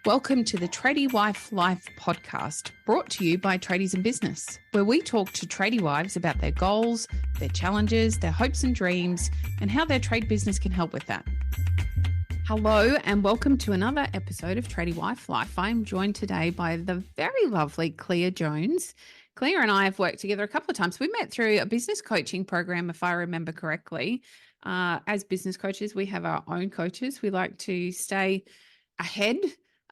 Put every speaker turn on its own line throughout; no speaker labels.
Welcome to the Tradie Wife Life podcast, brought to you by Tradies in Business, where we talk to tradie wives about their goals, their challenges, their hopes and dreams, and how their trade business can help with that. Hello and welcome to another episode of Tradie Wife Life. I am joined today by the very lovely Clea Jones. Clea and I have worked together a couple of times. We met through a business coaching program, if I remember correctly. As business coaches, we have our own coaches. We like to stay ahead.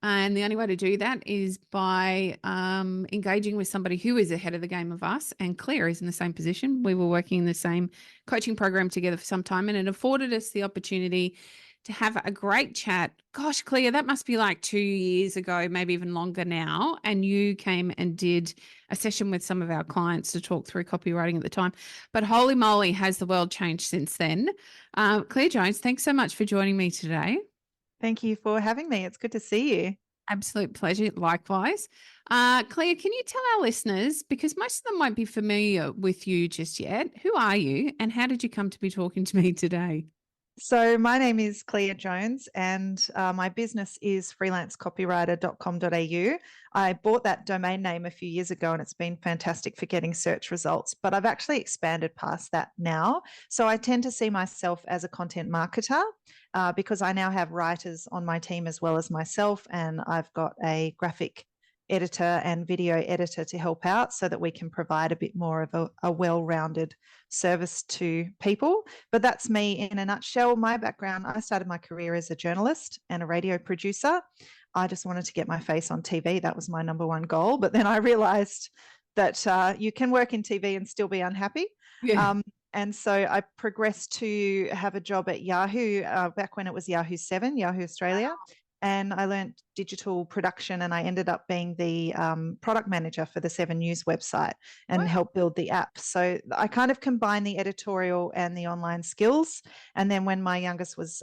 And the only way to do that is by engaging with somebody who is ahead of the game of us. And Clea is in the same position. We were working in the same coaching program together for some time, and it afforded us the opportunity to have a great chat. Gosh, Clea, that must be like 2 years ago, maybe even longer now. And you came and did a session with some of our clients to talk through copywriting at the time. But holy moly, has the world changed since then. Clea Jones, thanks so much for joining me today.
Thank you for having me. It's good to see you.
Absolute pleasure. Likewise. Clea, can you tell our listeners, because most of them won't be familiar with you just yet, who are you and how did you come to be talking to me today?
So my name is Clea Jones and my business is freelancecopywriter.com.au. I bought that domain name a few years ago and it's been fantastic for getting search results, but I've actually expanded past that now. So I tend to see myself as a content marketer because I now have writers on my team as well as myself, and I've got a graphic editor and video editor to help out so that we can provide a bit more of a well-rounded service to people. But that's me in a nutshell. My background, I started my career as a journalist and a radio producer. I just wanted to get my face on TV. That was my number one goal. But then I realized that you can work in TV and still be unhappy.
Yeah.
And so I progressed to have a job at Yahoo back when it was Yahoo 7, Yahoo Australia. Wow. And I learned digital production, and I ended up being the product manager for the 7 News website and helped build the app. So I kind of combined the editorial and the online skills. And then when my eldest was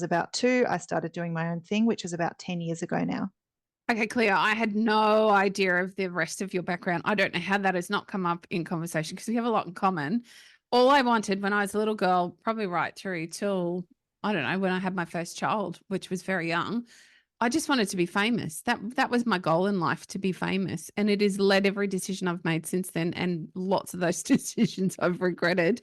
about 2, I started doing my own thing, which is about 10 years ago now.
Okay, Clea, I had no idea of the rest of your background. I don't know how that has not come up in conversation because we have a lot in common. All I wanted when I was a little girl, probably right through till, I don't know, when I had my first child, which was very young, I just wanted to be famous. That was my goal in life, to be famous. And it has led every decision I've made since then. And lots of those decisions I've regretted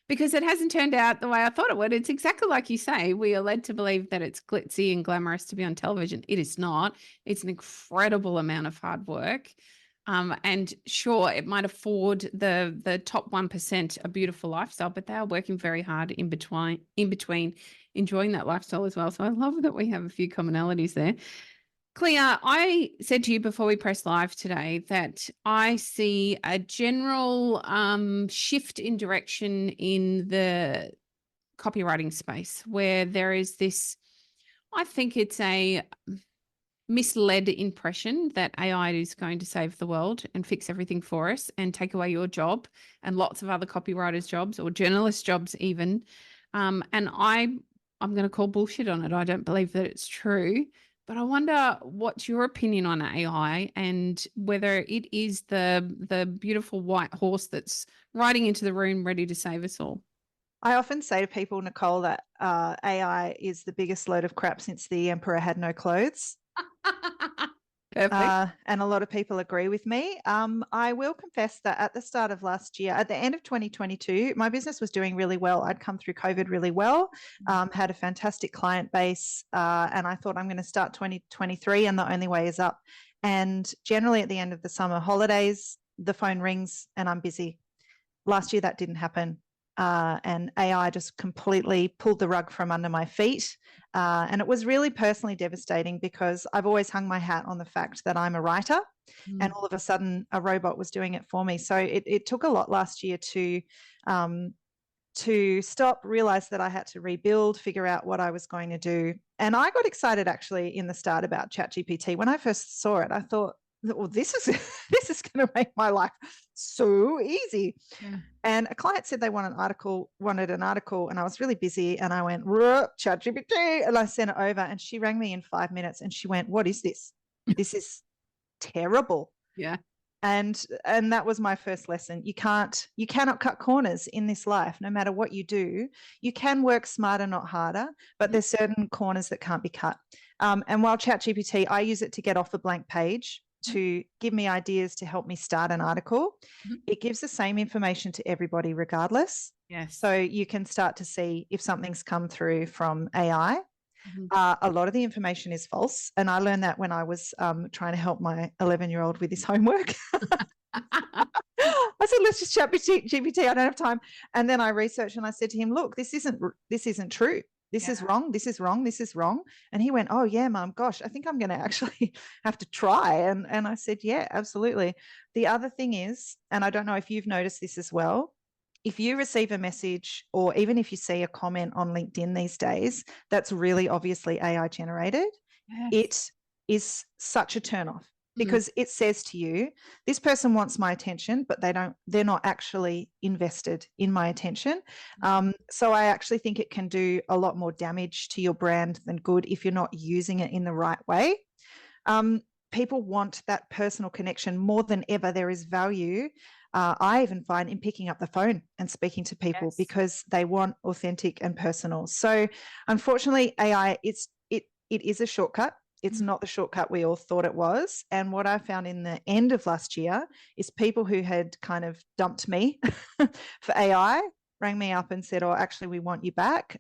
because it hasn't turned out the way I thought it would. It's exactly like you say. We are led to believe that it's glitzy and glamorous to be on television. It is not. It's an incredible amount of hard work. And sure, it might afford the top 1% a beautiful lifestyle, but they are working very hard in between enjoying that lifestyle as well. So I love that we have a few commonalities there. Clea, I said to you before we press live today that I see a general shift in direction in the copywriting space where there is this, I think it's a misled impression that AI is going to save the world and fix everything for us and take away your job and lots of other copywriters' jobs or journalists' jobs even. And I'm going to call bullshit on it. I don't believe that it's true. But I wonder what's your opinion on AI and whether it is the beautiful white horse that's riding into the room ready to save us all.
I often say to people, Nicole, that AI is the biggest load of crap since the emperor had no clothes.
Perfect.
And a lot of people agree with me. I will confess that at the start of last year, at the end of 2022, my business was doing really well. I'd come through COVID really well, had a fantastic client base, and I thought I'm going to start 2023 and the only way is up. And generally at the end of the summer holidays, the phone rings and I'm busy. Last year that didn't happen. And AI just completely pulled the rug from under my feet. And it was really personally devastating because I've always hung my hat on the fact that I'm a writer and all of a sudden a robot was doing it for me. So it took a lot last year to stop, realize that I had to rebuild, figure out what I was going to do. And I got excited actually in the start about ChatGPT. When I first saw it, I thought, well, this is going to make my life so easy. Yeah. And a client said they wanted an article, and I was really busy. And I went, ChatGPT, and I sent it over. And she rang me in 5 minutes, and she went, "What is this? This is terrible."
Yeah.
And that was my first lesson. You cannot cut corners in this life. No matter what you do, you can work smarter, not harder, but there's certain corners that can't be cut. And while ChatGPT, I use it to get off a blank page, to give me ideas to help me start an article. It gives the same information to everybody regardless.
Yes.
So you can start to see if something's come through from AI. A lot of the information is false. And I learned that when I was trying to help my 11-year-old with his homework. I said, let's just chat with GPT. I don't have time. And then I researched and I said to him, look, this isn't true. This is wrong. This is wrong. This is wrong. And he went, oh yeah, Mum, gosh, I think I'm going to actually have to try. And I said, yeah, absolutely. The other thing is, and I don't know if you've noticed this as well, if you receive a message or even if you see a comment on LinkedIn these days, that's really obviously AI generated.
Yes.
It is such a turnoff because it says to you, this person wants my attention, but they're not actually invested in my attention. So I actually think it can do a lot more damage to your brand than good if you're not using it in the right way. People want that personal connection more than ever. There is value. I even find in picking up the phone and speaking to people because they want authentic and personal. So unfortunately, AI, it is a shortcut. It's not the shortcut we all thought it was. And what I found in the end of last year is people who had kind of dumped me for AI rang me up and said, oh, actually, we want you back,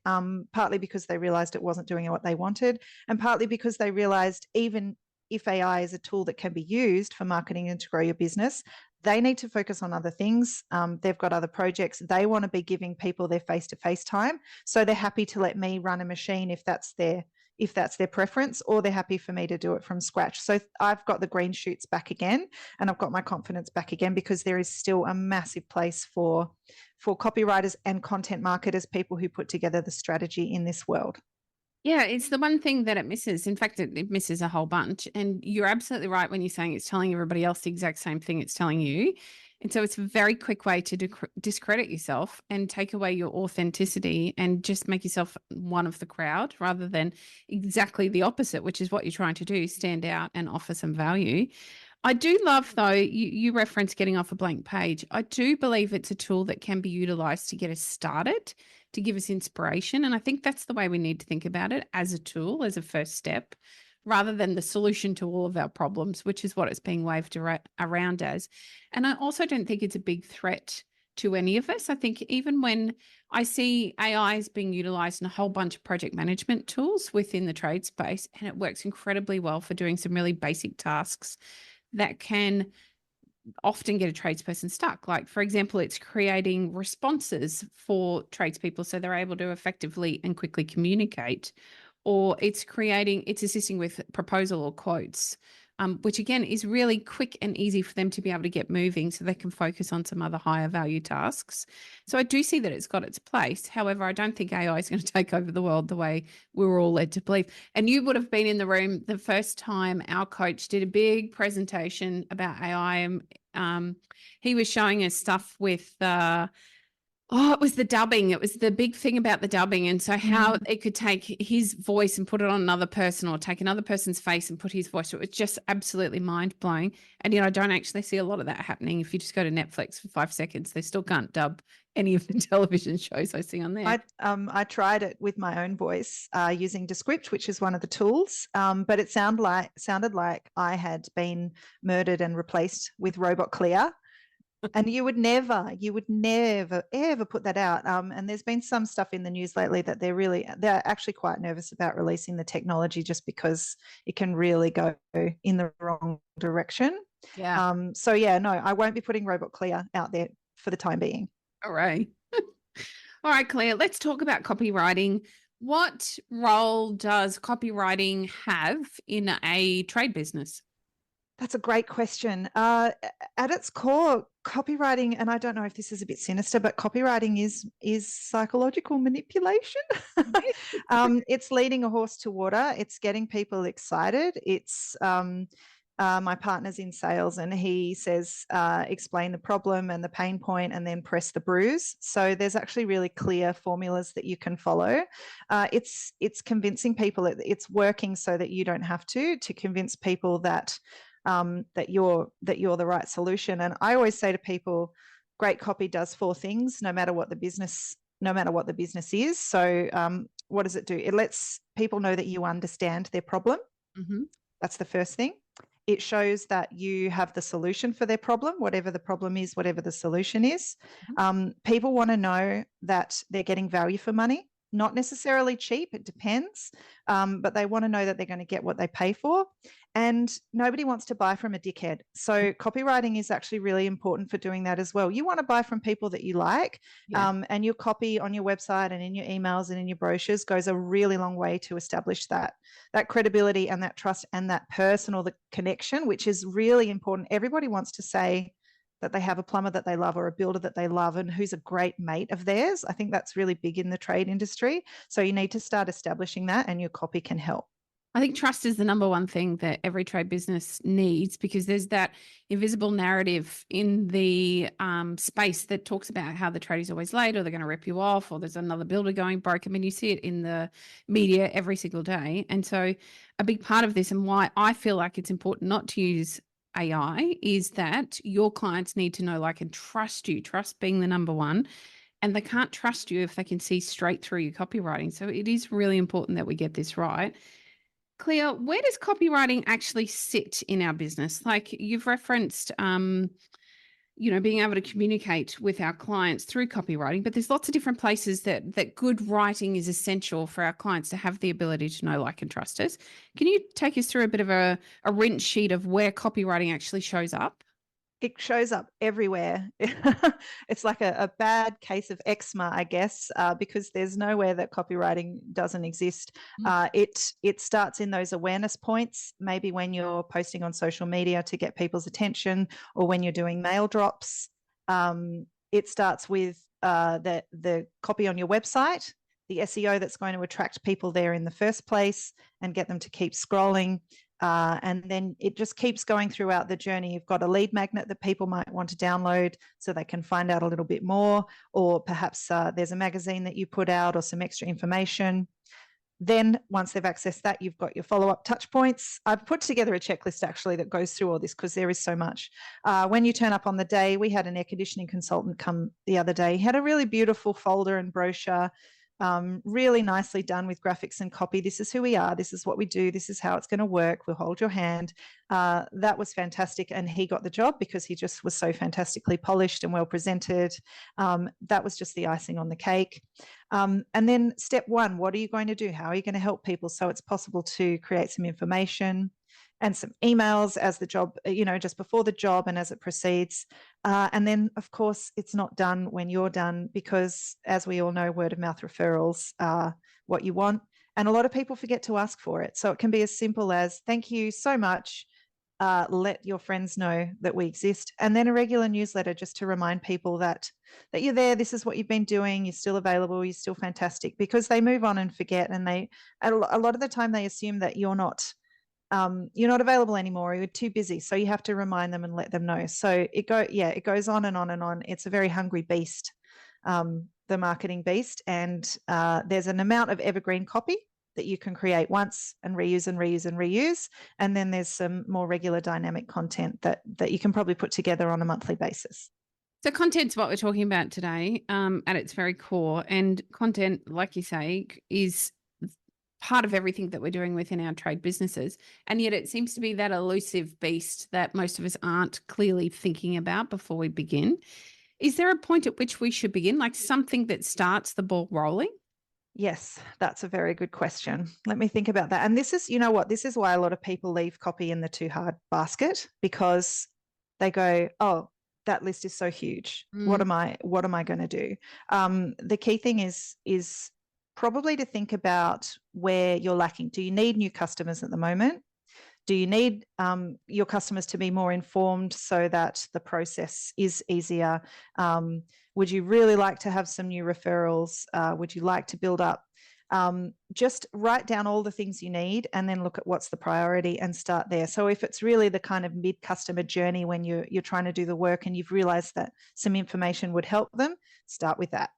partly because they realized it wasn't doing what they wanted, and partly because they realized even if AI is a tool that can be used for marketing and to grow your business, they need to focus on other things. They've got other projects. They want to be giving people their face-to-face time. So they're happy to let me run a machine if that's their preference, or they're happy for me to do it from scratch. So I've got the green shoots back again, and I've got my confidence back again, because there is still a massive place for copywriters and content marketers, people who put together the strategy in this world.
Yeah, it's the one thing that it misses. In fact, it misses a whole bunch. And you're absolutely right when you're saying it's telling everybody else the exact same thing it's telling you. And so it's a very quick way to discredit yourself and take away your authenticity and just make yourself one of the crowd rather than exactly the opposite, which is what you're trying to do, stand out and offer some value. I do love, though, you referenced getting off a blank page. I do believe it's a tool that can be utilized to get us started, to give us inspiration. And I think that's the way we need to think about it, as a tool, as a first step, rather than the solution to all of our problems, which is what it's being waved around as. And I also don't think it's a big threat to any of us. I think even when I see AI is being utilized in a whole bunch of project management tools within the trade space, and it works incredibly well for doing some really basic tasks that can often get a tradesperson stuck. Like, for example, it's creating responses for tradespeople so they're able to effectively and quickly communicate, or it's assisting with proposal or quotes, which again is really quick and easy for them to be able to get moving so they can focus on some other higher value tasks. So I do see that it's got its place. However, I don't think AI is going to take over the world the way we were all led to believe. And you would have been in the room the first time our coach did a big presentation about AI. He was showing us stuff with it was the dubbing. It was the big thing about the dubbing. And so how it could take his voice and put it on another person, or take another person's face and put his voice. It was just absolutely mind blowing. And, I don't actually see a lot of that happening. If you just go to Netflix for 5 seconds, they still can't dub any of the television shows I see on there.
I tried it with my own voice using Descript, which is one of the tools, but it sounded like I had been murdered and replaced with robot Clea. And you would never ever put that out. And there's been some stuff in the news lately that they're actually quite nervous about releasing the technology, just because it can really go in the wrong direction.
Yeah.
So yeah, no, I won't be putting robot Clea out there for the time being.
All right. All right, Clea, let's talk about copywriting. What role does copywriting have in a trade business?
That's a great question. At its core, copywriting, and I don't know if this is a bit sinister, but copywriting is psychological manipulation. It's leading a horse to water. It's getting people excited. It's my partner's in sales, and he says, explain the problem and the pain point and then press the bruise. So there's actually really clear formulas that you can follow. It's convincing people. It's working so that you don't have to convince people that that you're the right solution. And I always say to people, great copy does four things, no matter what the business is. So what does it do? It lets people know that you understand their problem.
Mm-hmm.
That's the first thing. It shows that you have the solution for their problem, whatever the problem is, whatever the solution is. People want to know that they're getting value for money, not necessarily cheap, it depends, but they want to know that they're going to get what they pay for. And nobody wants to buy from a dickhead. So copywriting is actually really important for doing that as well. You want to buy from people that you like, and your copy on your website and in your emails and in your brochures goes a really long way to establish that credibility and that trust and that personal connection, which is really important. Everybody wants to say that they have a plumber that they love or a builder that they love and who's a great mate of theirs. I think that's really big in the trade industry. So you need to start establishing that, and your copy can help.
I think trust is the number one thing that every trade business needs, because there's that invisible narrative in the space that talks about how the trade is always late, or they're going to rip you off, or there's another builder going broke. I mean, you see it in the media every single day. And so a big part of this, and why I feel like it's important not to use AI, is that your clients need to know, like, and trust you, trust being the number one. And they can't trust you if they can see straight through your copywriting. So it is really important that we get this right. Clea, where does copywriting actually sit in our business? Like, you've referenced, being able to communicate with our clients through copywriting, but there's lots of different places that good writing is essential for our clients to have the ability to know, like, and trust us. Can you take us through a bit of a rinse sheet of where copywriting actually shows up?
It shows up everywhere. It's like a bad case of eczema, I guess, because there's nowhere that copywriting doesn't exist. It starts in those awareness points, maybe when you're posting on social media to get people's attention, or when you're doing mail drops. It starts with the copy on your website, the SEO that's going to attract people there in the first place and get them to keep scrolling. And then it just keeps going throughout the journey. You've got a lead magnet that people might want to download so they can find out a little bit more, or perhaps there's a magazine that you put out or some extra information. Then once they've accessed that, you've got your follow-up touch points. I've put together a checklist actually that goes through all this, because there is so much. When you turn up on the day, we had an air conditioning consultant come the other day. He had a really beautiful folder and brochure, really nicely done with graphics and copy. This is who we are. This is what we do. This is how it's going to work. We'll hold your hand. That was fantastic. And he got the job because he just was so fantastically polished and well presented. That was just the icing on the cake. And then step one, what are you going to do? How are you going to help people? So it's possible to create some information and some emails as the job, just before the job and as it proceeds. And then, of course, it's not done when you're done, because as we all know, word of mouth referrals are what you want. And a lot of people forget to ask for it. So it can be as simple as, thank you so much. Let your friends know that we exist. And then a regular newsletter just to remind people that you're there. This is what you've been doing. You're still available. You're still fantastic, because they move on and forget. And a lot of the time they assume that you're not available anymore, or you're too busy. So you have to remind them and let them know. So it goes on and on and on. It's a very hungry beast, the marketing beast. And there's an amount of evergreen copy that you can create once and reuse and reuse and reuse. And then there's some more regular dynamic content that you can probably put together on a monthly basis.
So content's what we're talking about today, at its very core. And content, like you say, is part of everything that we're doing within our trade businesses. And yet it seems to be that elusive beast that most of us aren't clearly thinking about before we begin. Is there a point at which we should begin, like something that starts the ball rolling?
Yes, that's a very good question. Let me think about that. And this is, this is why a lot of people leave copy in the too hard basket, because they go, oh, that list is so huge. What am I going to do? The key thing is probably to think about where you're lacking. Do you need new customers at the moment? Do you need your customers to be more informed so that the process is easier? Would you really like to have some new referrals? Would you like to build up? Just write down all the things you need and then look at what's the priority and start there. So if it's really the kind of mid-customer journey when you're trying to do the work and you've realized that some information would help them, start with that.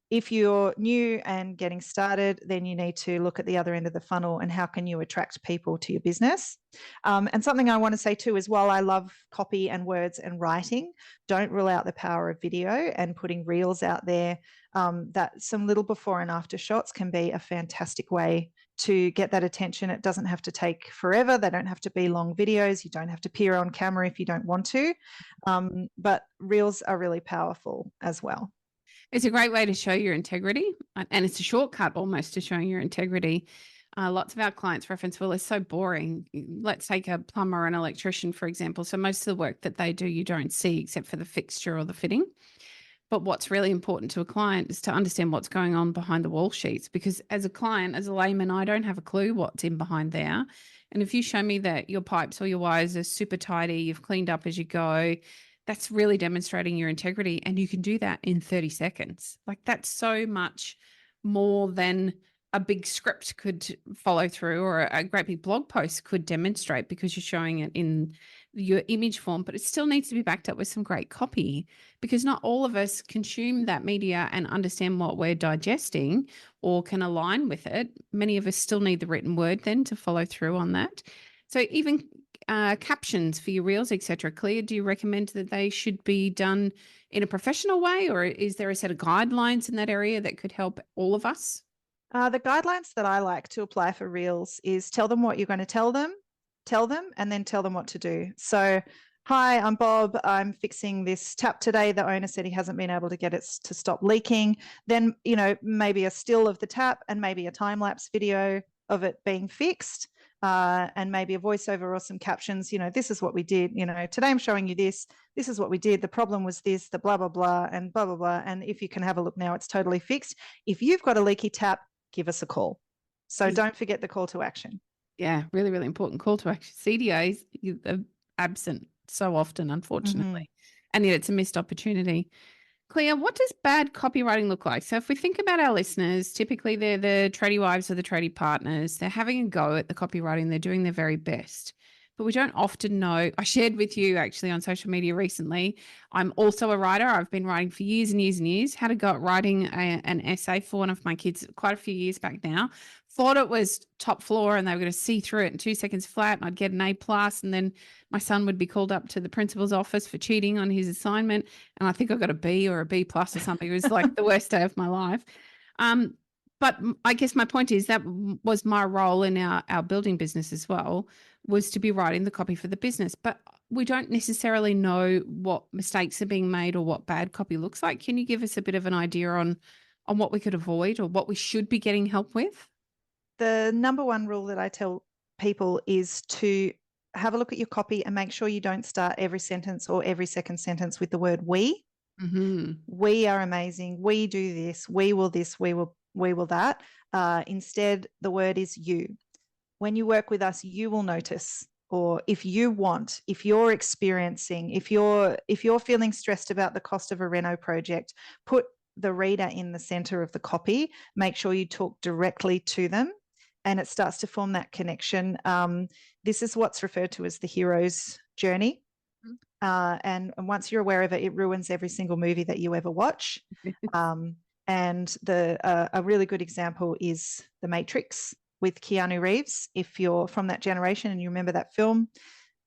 If you're new and getting started, then you need to look at the other end of the funnel and how can you attract people to your business. And something I want to say too is, while I love copy and words and writing, don't rule out the power of video and putting reels out there. That some little before and after shots can be a fantastic way to get that attention. It doesn't have to take forever. They don't have to be long videos. You don't have to appear on camera if you don't want to. But reels are really powerful as well.
It's a great way to show your integrity, and it's a shortcut almost to showing your integrity. Lots of our clients reference, well, it's so boring. Let's take a plumber or an electrician, for example. So most of the work that they do, you don't see except for the fixture or the fitting. But what's really important to a client is to understand what's going on behind the wall sheets, because as a client, as a layman, I don't have a clue what's in behind there. And if you show me that your pipes or your wires are super tidy, you've cleaned up as you go, that's really demonstrating your integrity. And you can do that in 30 seconds. Like, that's so much more than a big script could follow through, or a great big blog post could demonstrate, because you're showing it in your image form. But it still needs to be backed up with some great copy, because not all of us consume that media and understand what we're digesting or can align with it. Many of us still need the written word then to follow through on that. So even captions for your reels, etc. Clea, do you recommend that they should be done in a professional way, or is there a set of guidelines in that area that could help all of us?
The guidelines that I like to apply for reels is tell them what you're going to tell them, and then tell them what to do. So, hi, I'm Bob. I'm fixing this tap today. The owner said he hasn't been able to get it to stop leaking. Then, maybe a still of the tap and maybe a time-lapse video of it being fixed, and maybe a voiceover or some captions. This is what we did. Today I'm showing you this. This is what we did. The problem was this, the blah, blah, blah, and blah, blah, blah. And if you can have a look now, it's totally fixed. If you've got a leaky tap, give us a call. So don't forget the call to action.
Yeah, really, really important call to action. CDAs are absent so often, unfortunately. And yet it's a missed opportunity. Clea, what does bad copywriting look like? So if we think about our listeners, typically they're the tradie wives or the tradie partners. They're having a go at the copywriting. They're doing their very best. But we don't often know. I shared with you actually on social media recently, I'm also a writer. I've been writing for years and years and years. Had a go at writing an essay for one of my kids quite a few years back now. Thought it was top floor and they were going to see through it in 2 seconds flat and I'd get an A+. And then my son would be called up to the principal's office for cheating on his assignment. And I think I got a B or a B+ or something. It was like the worst day of my life. But I guess my point is that was my role in our building business as well, was to be writing the copy for the business. But we don't necessarily know what mistakes are being made or what bad copy looks like. Can you give us a bit of an idea on what we could avoid or what we should be getting help with?
The number one rule that I tell people is to have a look at your copy and make sure you don't start every sentence or every second sentence with the word we. We are amazing. We do this. We will this. We will that. Instead, the word is you. When you work with us, you will notice, or if you want, if you're experiencing, if you're feeling stressed about the cost of a reno project, put the reader in the center of the copy. Make sure you talk directly to them, and it starts to form that connection. This is what's referred to as the hero's journey. And once you're aware of it, it ruins every single movie that you ever watch. And a really good example is The Matrix with Keanu Reeves. If you're from that generation and you remember that film,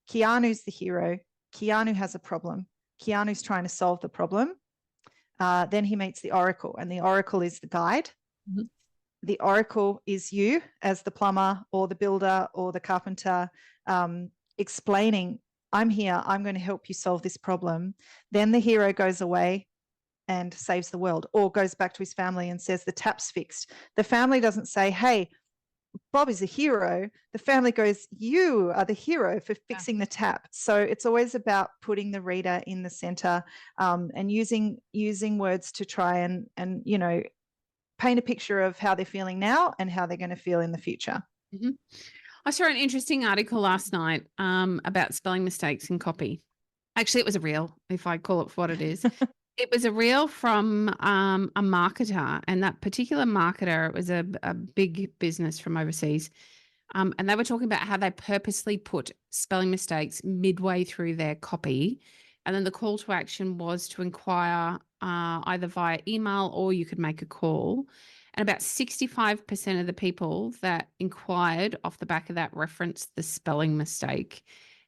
Keanu's the hero. Keanu has a problem. Keanu's trying to solve the problem. Then he meets the Oracle, and the Oracle is the guide. The Oracle is you as the plumber or the builder or the carpenter, explaining, I'm here, I'm going to help you solve this problem. Then the hero goes away and saves the world, or goes back to his family and says the tap's fixed. The family doesn't say, hey, Bob is a hero. The family goes, you are the hero for fixing the tap. So it's always about putting the reader in the center, and using words to try and paint a picture of how they're feeling now and how they're going to feel in the future.
I saw an interesting article last night about spelling mistakes in copy. Actually, it was a reel, if I call it for what it is. It was a reel from a marketer, and that particular marketer, it was a big business from overseas, and they were talking about how they purposely put spelling mistakes midway through their copy And then the call to action was to inquire either via email or you could make a call. And about 65% of the people that inquired off the back of that referenced the spelling mistake.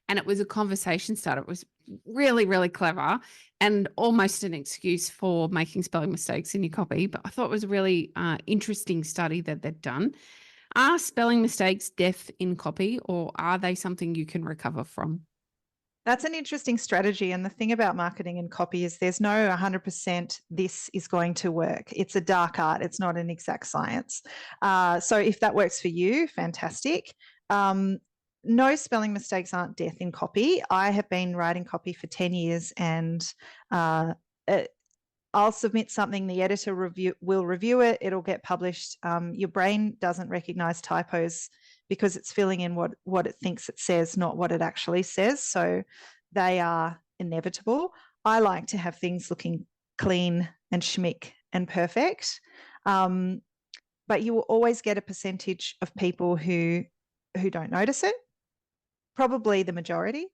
And it was a conversation starter. It was really, really clever and almost an excuse for making spelling mistakes in your copy. But I thought it was a really interesting study that they'd done. Are spelling mistakes death in copy, or are they something you can recover from?
That's an interesting strategy. And the thing about marketing and copy is there's no 100% this is going to work. It's a dark art. It's not an exact science. So if that works for you, fantastic. No, spelling mistakes aren't death in copy. I have been writing copy for 10 years and I'll submit something, the editor will review it, it'll get published. Your brain doesn't recognize typos because it's filling in what it thinks it says, not what it actually says. So they are inevitable. I like to have things looking clean and schmick and perfect. But you will always get a percentage of people who don't notice it, probably the majority.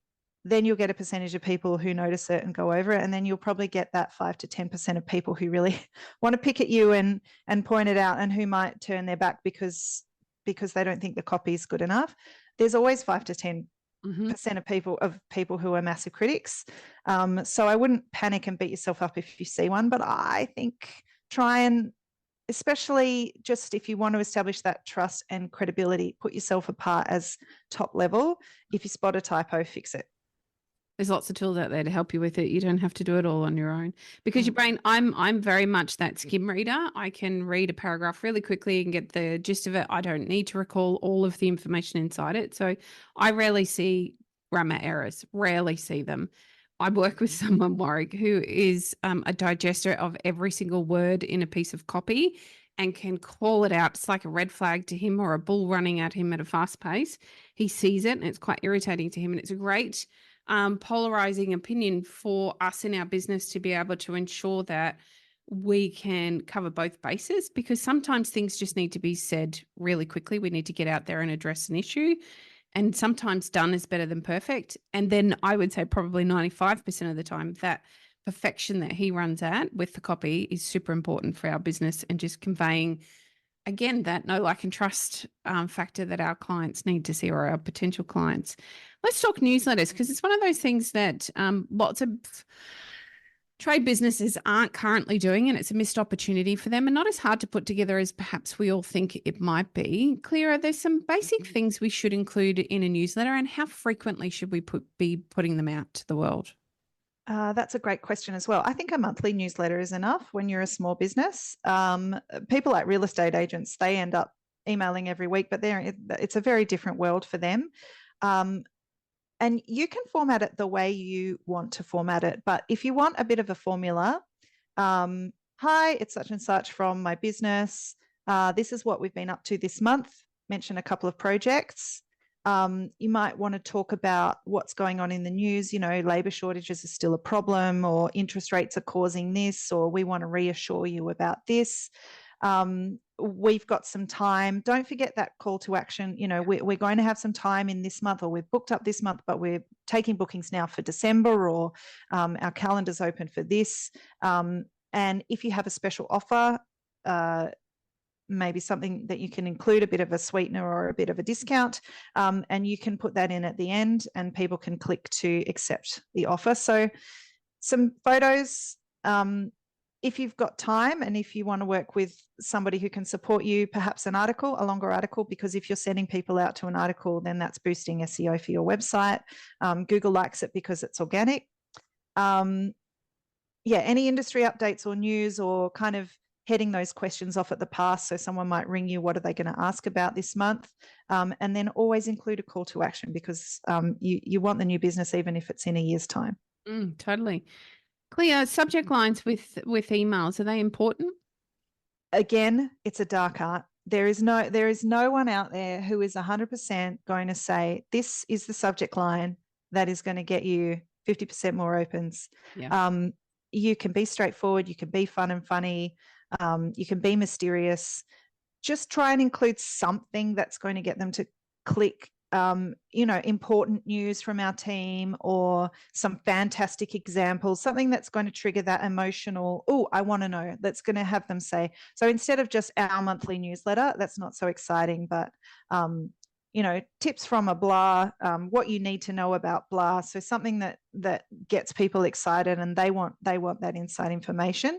Then you'll get a percentage of people who notice it and go over it. And then you'll probably get that 5 to 10% of people who really want to pick at you and point it out, and who might turn their back because they don't think the copy is good enough. There's always 5 to 10% of people who are massive critics. So I wouldn't panic and beat yourself up if you see one, but I think try and, especially just if you want to establish that trust and credibility, put yourself apart as top level. If you spot a typo, fix it.
There's lots of tools out there to help you with it. You don't have to do it all on your own, because your brain, I'm very much that skim reader. I can read a paragraph really quickly and get the gist of it. I don't need to recall all of the information inside it. So I rarely see grammar errors, rarely see them. I work with someone, Warwick, who is a digester of every single word in a piece of copy and can call it out. It's like a red flag to him or a bull running at him at a fast pace. He sees it and it's quite irritating to him. And it's a great polarizing opinion for us in our business to be able to ensure that we can cover both bases, because sometimes things just need to be said really quickly. We need to get out there and address an issue. And sometimes done is better than perfect. And then I would say probably 95% of the time that perfection that he runs at with the copy is super important for our business, and just conveying, again, that know, like, and trust factor that our clients need to see, or our potential clients. Let's talk newsletters, because it's one of those things that lots of trade businesses aren't currently doing, and it's a missed opportunity for them, and not as hard to put together as perhaps we all think it might be. Clea, there's some basic things we should include in a newsletter, and how frequently should we be putting them out to the world?
That's a great question as well. I think a monthly newsletter is enough when you're a small business. People like real estate agents, they end up emailing every week, but it's a very different world for them. And you can format it the way you want to format it. But if you want a bit of a formula, hi, it's such and such from my business. This is what we've been up to this month. Mention a couple of projects. You might want to talk about what's going on in the news. You know, labor shortages are still a problem, or interest rates are causing this, or we want to reassure you about this. We've got some time. Don't forget that call to action. You know, we're going to have some time in this month, or we've booked up this month, but we're taking bookings now for December, or our calendar's open for this. And if you have a special offer, maybe something that you can include, a bit of a sweetener or a bit of a discount, and you can put that in at the end, and people can click to accept the offer. So some photos, if you've got time, and if you want to work with somebody who can support you, perhaps a longer article, because if you're sending people out to an article, then that's boosting SEO for your website. Google likes it because it's organic. Any industry updates or news, or kind of heading those questions off at the pass. So someone might ring you, what are they going to ask about this month? And then always include a call to action, because you want the new business even if it's in a year's time.
Totally. Clea, subject lines with emails, are they important?
Again, it's a dark art. There is no one out there who is 100% going to say, this is the subject line that is going to get you 50% more opens.
Yeah.
You can be straightforward. You can be fun and funny. You can be mysterious. Just try and include something that's going to get them to click important news from our team or some fantastic examples, something that's going to trigger that emotional, oh, I want to know, that's going to have them say. So instead of just our monthly newsletter, that's not so exciting, but tips from a blah, what you need to know about blah. So something that gets people excited and they want that inside information.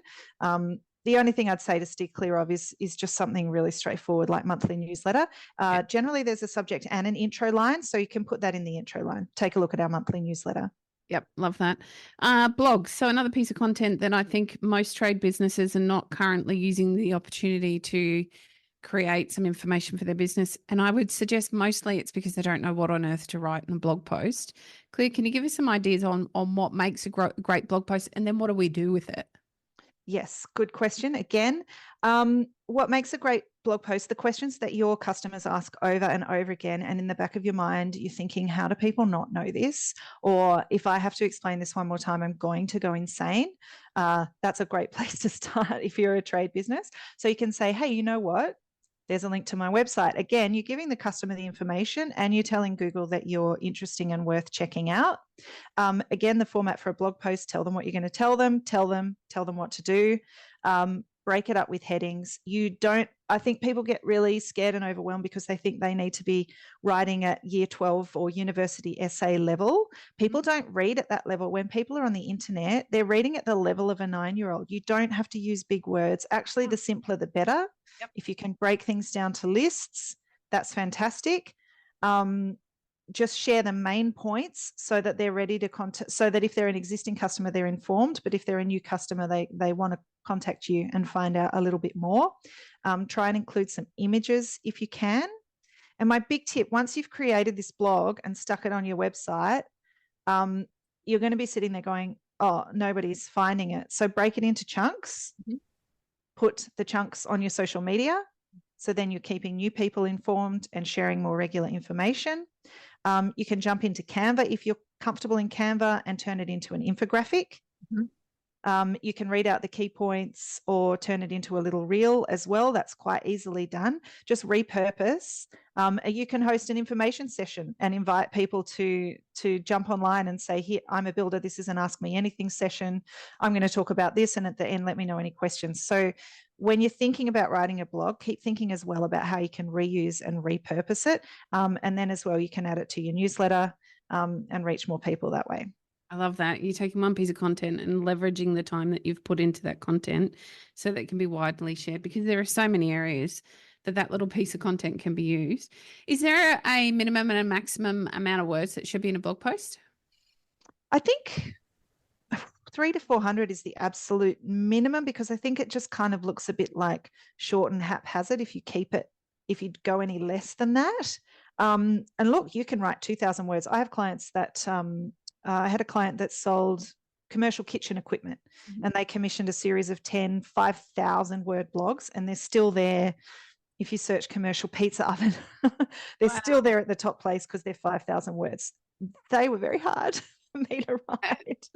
The only thing I'd say to steer clear of is just something really straightforward like monthly newsletter. Generally, there's a subject and an intro line, so you can put that in the intro line. Take a look at our monthly newsletter.
Yep, love that. Blogs. So another piece of content that I think most trade businesses are not currently using the opportunity to create some information for their business. And I would suggest mostly it's because they don't know what on earth to write in a blog post. Clea, can you give us some ideas on what makes a great blog post, and then what do we do with it?
Yes, good question. Again, what makes a great blog post, the questions that your customers ask over and over again, and in the back of your mind, you're thinking, how do people not know this? Or if I have to explain this one more time, I'm going to go insane. That's a great place to start if you're a trade business. So you can say, hey, you know what? There's a link to my website. Again, you're giving the customer the information and you're telling Google that you're interesting and worth checking out. Again, the format for a blog post, tell them what you're going to tell them what to do. Break it up with headings. I think people get really scared and overwhelmed because they think they need to be writing at year 12 or university essay level. People don't read at that level. When people are on the internet, they're reading at the level of a 9-year-old. You don't have to use big words. Actually, the simpler, the better.
Yep.
If you can break things down to lists, that's fantastic. Just share the main points so that they're ready to contact, so that if they're an existing customer, they're informed, but if they're a new customer, they want to contact you and find out a little bit more. Try and include some images if you can. And my big tip, once you've created this blog and stuck it on your website, you're going to be sitting there going, oh, nobody's finding it. So break it into chunks. Mm-hmm. Put the chunks on your social media. So then you're keeping new people informed and sharing more regular information. You can jump into Canva if you're comfortable in Canva and turn it into an infographic. Mm-hmm. You can read out the key points or turn it into a little reel as well. That's quite easily done. Just repurpose. You can host an information session and invite people to jump online and say, here, I'm a builder. This is an Ask Me Anything session. I'm going to talk about this. And at the end, let me know any questions. So when you're thinking about writing a blog, keep thinking as well about how you can reuse and repurpose it. And then as well, you can add it to your newsletter and reach more people that way.
I love that. You're taking one piece of content and leveraging the time that you've put into that content so that it can be widely shared, because there are so many areas that little piece of content can be used. Is there a minimum and a maximum amount of words that should be in a blog post?
I think 300 to 400 is the absolute minimum, because I think it just kind of looks a bit like short and haphazard if you go any less than that. And look, you can write 2,000 words. I have clients that I had a client that sold commercial kitchen equipment, mm-hmm. and they commissioned a series of 10 5,000 word blogs, and they're still there. If you search commercial pizza oven, they're still there at the top place because they're 5,000 words. They were very hard for me to write.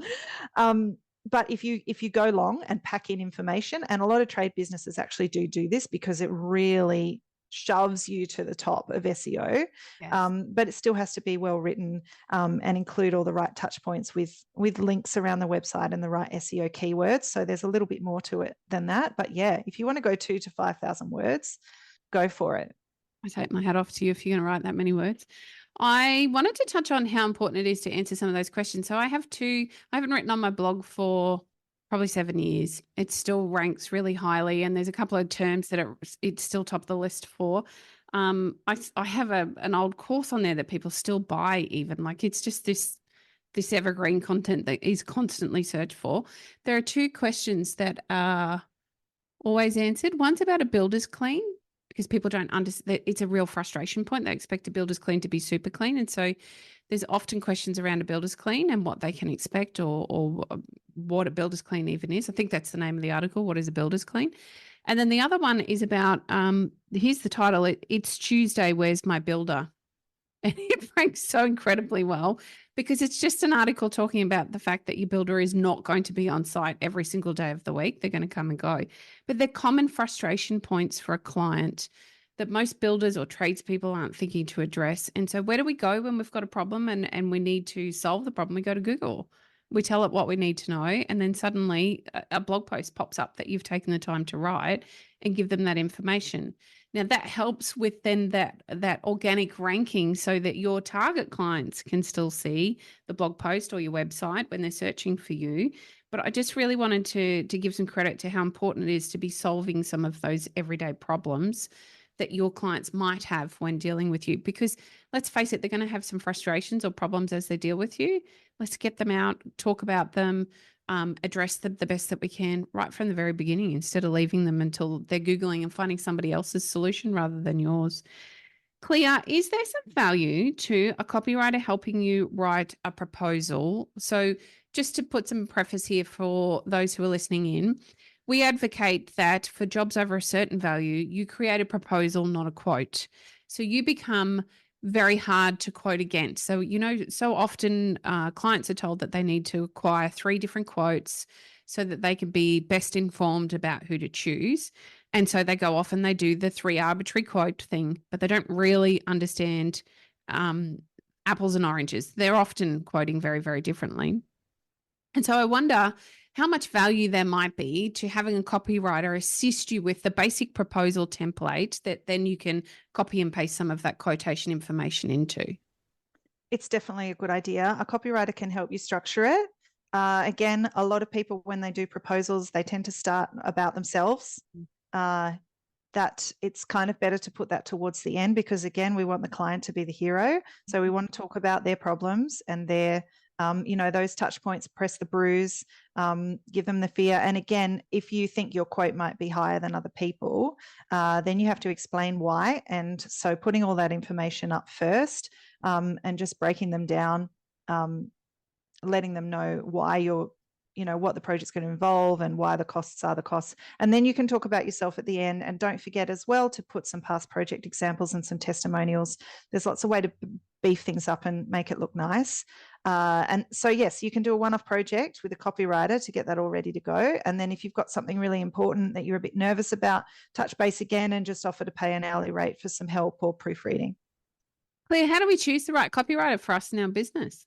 But if you go long and pack in information, and a lot of trade businesses actually do this because it really shoves you to the top of SEO, yes. But it still has to be well written and include all the right touch points with links around the website and the right SEO keywords. So there's a little bit more to it than that. But yeah, if you want to go 2,000 to 5,000 words, go for it.
I take my hat off to you if you're going to write that many words. I wanted to touch on how important it is to answer some of those questions. So I haven't written on my blog for probably 7 years. It still ranks really highly, and there's a couple of terms that it's still top of the list for. I have an old course on there that people still buy even. Like, it's just this evergreen content that is constantly searched for. There are 2 questions that are always answered. One's about a builder's clean, because people don't understand. It's a real frustration point. They expect a builder's clean to be super clean. And so there's often questions around a builder's clean and what they can expect, or what a builder's clean even is. I think that's the name of the article. What is a builder's clean? And then the other one is about, here's the title. It's Tuesday, Where's My Builder? And it ranks so incredibly well, because it's just an article talking about the fact that your builder is not going to be on site every single day of the week. They're going to come and go. But they're common frustration points for a client that most builders or tradespeople aren't thinking to address. And so where do we go when we've got a problem and we need to solve the problem? We go to Google. We tell it what we need to know, and then suddenly a blog post pops up that you've taken the time to write and give them that information. Now that helps with then that organic ranking so that your target clients can still see the blog post or your website when they're searching for you. But I just really wanted to give some credit to how important it is to be solving some of those everyday problems that your clients might have when dealing with you. Because let's face it, they're going to have some frustrations or problems as they deal with you. Let's get them out, talk about them, address them the best that we can right from the very beginning instead of leaving them until they're Googling and finding somebody else's solution rather than yours. Clea, is there some value to a copywriter helping you write a proposal? So just to put some preface here for those who are listening in, we advocate that for jobs over a certain value, you create a proposal, not a quote. So you become very hard to quote against. So, so often clients are told that they need to acquire 3 different quotes so that they can be best informed about who to choose. And so they go off and they do the 3 arbitrary quote thing, but they don't really understand apples and oranges. They're often quoting very, very differently. And so I wonder how much value there might be to having a copywriter assist you with the basic proposal template that then you can copy and paste some of that quotation information into.
It's definitely a good idea. A copywriter can help you structure it. Again, a lot of people, when they do proposals, they tend to start about themselves. That it's kind of better to put that towards the end because, again, we want the client to be the hero. So we want to talk about their problems and their those touch points, press the bruise, give them the fear. And again, if you think your quote might be higher than other people, then you have to explain why. And so putting all that information up first and just breaking them down, letting them know why you're, what the project's going to involve and why the costs are the costs. And then you can talk about yourself at the end. And don't forget as well to put some past project examples and some testimonials. There's lots of ways to beef things up and make it look nice. And so, yes, you can do a one-off project with a copywriter to get that all ready to go. And then if you've got something really important that you're a bit nervous about, touch base again and just offer to pay an hourly rate for some help or proofreading.
Clea, how do we choose the right copywriter for us in our business?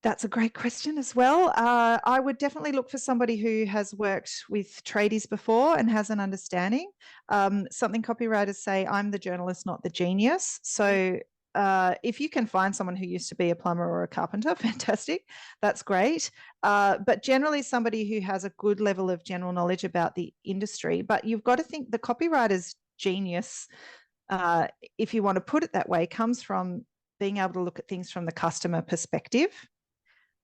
That's a great question as well. I would definitely look for somebody who has worked with tradies before and has an understanding. Something copywriters say, I'm the journalist, not the genius. So if you can find someone who used to be a plumber or a carpenter, fantastic. That's great. But generally somebody who has a good level of general knowledge about the industry. But you've got to think the copywriter's genius, if you want to put it that way, comes from being able to look at things from the customer perspective.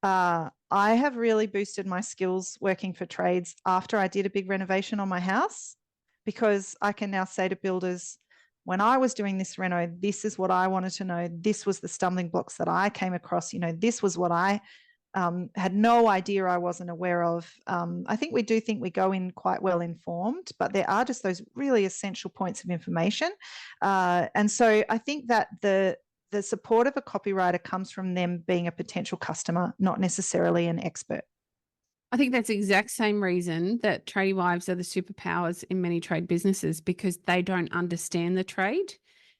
I have really boosted my skills working for trades after I did a big renovation on my house, because I can now say to builders, when I was doing this reno, this is what I wanted to know. This was the stumbling blocks that I came across. This was what I had no idea I wasn't aware of. I think we do think we go in quite well informed, but there are just those really essential points of information. And so I think that the support of a copywriter comes from them being a potential customer, not necessarily an expert.
I think that's the exact same reason that tradie wives are the superpowers in many trade businesses, because they don't understand the trade.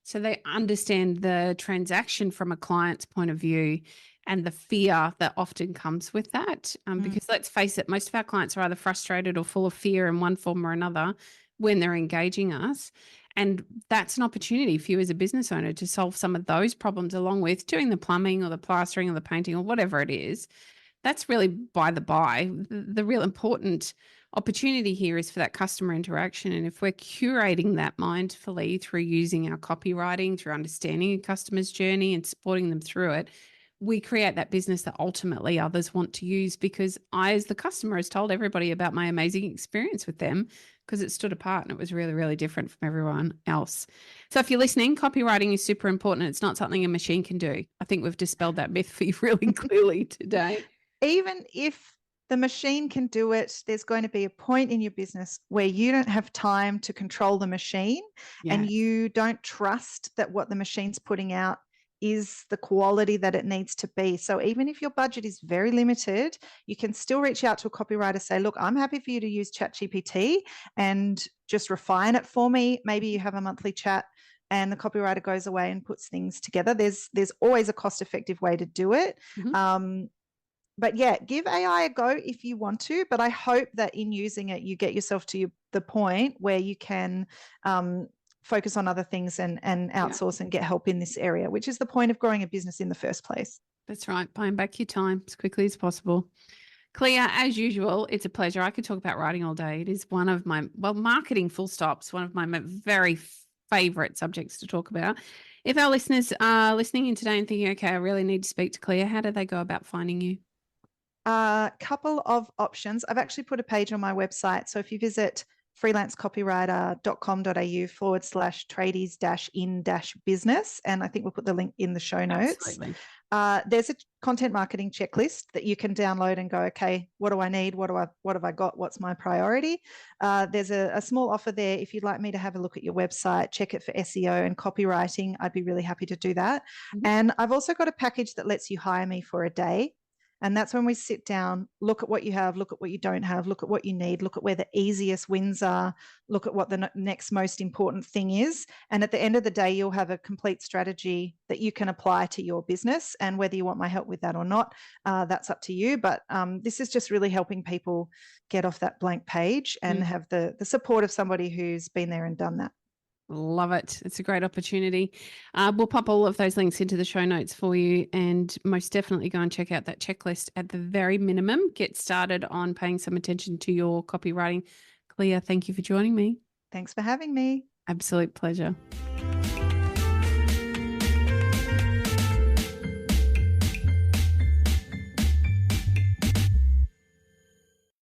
So they understand the transaction from a client's point of view and the fear that often comes with that. Because let's face it, most of our clients are either frustrated or full of fear in one form or another when they're engaging us. And that's an opportunity for you as a business owner to solve some of those problems along with doing the plumbing or the plastering or the painting or whatever it is. That's really by the by. The real important opportunity here is for that customer interaction. And if we're curating that mindfully through using our copywriting, through understanding a customer's journey and supporting them through it, we create that business that ultimately others want to use, because I, as the customer, has told everybody about my amazing experience with them because it stood apart and it was really, really different from everyone else. So if you're listening, copywriting is super important. It's not something a machine can do. I think we've dispelled that myth for you really clearly today.
Even if the machine can do it, there's going to be a point in your business where you don't have time to control the machine and you don't trust that what the machine's putting out is the quality that it needs to be. So even if your budget is very limited, you can still reach out to a copywriter, say, look, I'm happy for you to use ChatGPT and just refine it for me. Maybe you have a monthly chat and the copywriter goes away and puts things together. There's always a cost-effective way to do it. But yeah, give AI a go if you want to, but I hope that in using it, you get yourself to the point where you can focus on other things and outsource and get help in this area, which is the point of growing a business in the first place.
That's right. Buying back your time as quickly as possible. Clea, as usual, it's a pleasure. I could talk about writing all day. It is one of my, marketing full stops, one of my very favorite subjects to talk about. If our listeners are listening in today and thinking, okay, I really need to speak to Clea, how do they go about finding you?
A couple of options. I've actually put a page on my website. So if you visit freelancecopywriter.com.au/tradies-in-business, and I think we'll put the link in the show notes.
Absolutely.
There's a content marketing checklist that you can download and go, okay, what do I need? What have I got? What's my priority? There's a small offer there. If you'd like me to have a look at your website, check it for SEO and copywriting, I'd be really happy to do that. And I've also got a package that lets you hire me for a day. And that's when we sit down, look at what you have, look at what you don't have, look at what you need, look at where the easiest wins are, look at what the next most important thing is. And at the end of the day, you'll have a complete strategy that you can apply to your business. And whether you want my help with that or not, that's up to you. But this is just really helping people get off that blank page and have the support of somebody who's been there and done that.
Love it. It's a great opportunity. We'll pop all of those links into the show notes for you, and most definitely go and check out that checklist at the very minimum. Get started on paying some attention to your copywriting. Clea, thank you for joining me.
Thanks for having me.
Absolute pleasure.